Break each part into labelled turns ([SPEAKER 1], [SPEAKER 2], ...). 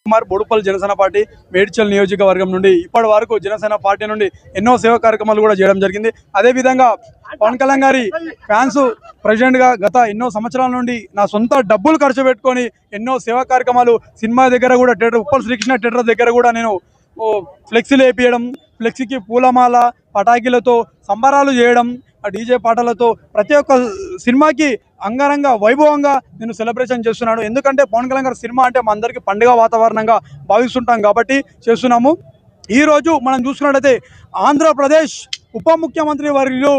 [SPEAKER 1] Kumar Boduppal Janasena party Medchal నియోజకవర్గం నుండి ఇప్పటి వరకు జనసేన పార్టీ నుండి ఎన్నో సేవా కార్యక్రమాలు కూడా చేయడం జరిగింది. అదేవిధంగా పవన్ కళ్యాణ్ గారి ఫ్యాన్స్ ప్రెసిడెంట్గా గత ఎన్నో సంవత్సరాల నుండి నా సొంత డబ్బులు ఖర్చు పెట్టుకొని ఎన్నో సేవా కార్యక్రమాలు సినిమా దగ్గర కూడా థియేటర్ ఉప్పల్ శ్రీకృష్ణ థియేటర్ దగ్గర కూడా నేను ఫ్లెక్సీలు వేపించడం, ఫ్లెక్సీకి పూలమాల పటాకీలతో సంబరాలు చేయడం, డీజే పాటలతో ప్రతి ఒక్క సినిమాకి అంగరంగ వైభవంగా నేను సెలబ్రేషన్ చేస్తున్నాను. ఎందుకంటే పవన్ కళ్యాణ్ గారి సినిమా అంటే మా అందరికీ పండుగ వాతావరణంగా భావిస్తుంటాం కాబట్టి చేస్తున్నాము. ఈరోజు మనం చూసుకున్నట్లయితే ఆంధ్రప్రదేశ్ ఉప ముఖ్యమంత్రి వర్యులు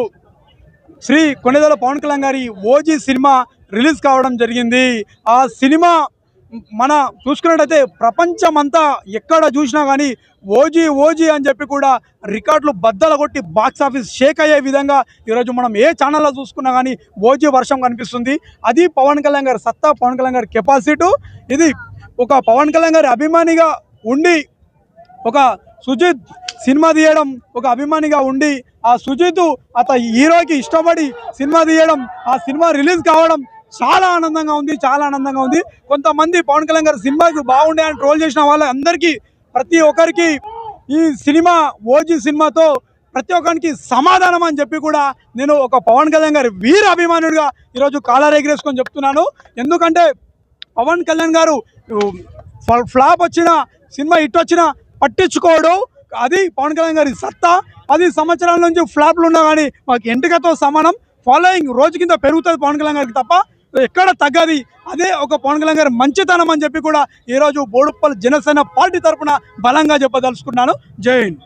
[SPEAKER 1] శ్రీ కొణిదెల పవన్ కళ్యాణ్ గారి ఓజీ సినిమా రిలీజ్ కావడం జరిగింది. ఆ సినిమా మన చూసుకున్నట్టయితే ప్రపంచమంతా ఎక్కడ చూసినా కానీ ఓజీ ఓజీ అని చెప్పి కూడా రికార్డులు బద్దలు కొట్టి బాక్స్ ఆఫీస్ షేక్ అయ్యే విధంగా ఈరోజు మనం ఏ ఛానల్లో చూసుకున్నా కానీ ఓజీ వర్షం కనిపిస్తుంది. అది పవన్ కళ్యాణ్ గారి సత్తా, పవన్ కళ్యాణ్ గారి కెపాసిటీ. ఇది ఒక పవన్ కళ్యాణ్ గారి అభిమానిగా ఉండి ఒక సుజిత్ సినిమా తీయడం, ఒక అభిమానిగా ఉండి ఆ సుజిత్ హీరోకి ఇష్టపడి సినిమా తీయడం, ఆ సినిమా రిలీజ్ కావడం చాలా ఆనందంగా ఉంది, చాలా ఆనందంగా ఉంది. కొంతమంది పవన్ కళ్యాణ్ గారి సినిమాకి బాగుండే అని ట్రోల్ చేసిన వాళ్ళందరికీ ప్రతి ఒక్కరికి ఈ సినిమా ఓజీ సినిమాతో ప్రతి ఒక్కరికి సమాధానం అని చెప్పి కూడా నేను ఒక పవన్ కళ్యాణ్ గారి వీర అభిమానుడిగా ఈరోజు కాలర్ ఎగరేసుకొని చెప్తున్నాను. ఎందుకంటే పవన్ కళ్యాణ్ గారు ఫ్లాప్ వచ్చిన సినిమా హిట్ వచ్చినా పట్టించుకోవడం, అది పవన్ కళ్యాణ్ గారి సత్తా. 10 సంవత్సరాల నుంచి ఫ్లాప్లు ఉన్నా కానీ మాకు ఎంటికతో సమానం. ఫాలోయింగ్ రోజు కింద పెరుగుతుంది పవన్ కళ్యాణ్ గారికి తప్ప ఎక్కడ తగ్గది. అదే ఒక పవన్ కళ్యాణ్ గారి మంచితనం అని చెప్పి కూడా ఈరోజు బోడుపల్లి జనసేన పార్టీ తరఫున బలంగా చెప్పదలుచుకున్నాను. జై హింద్.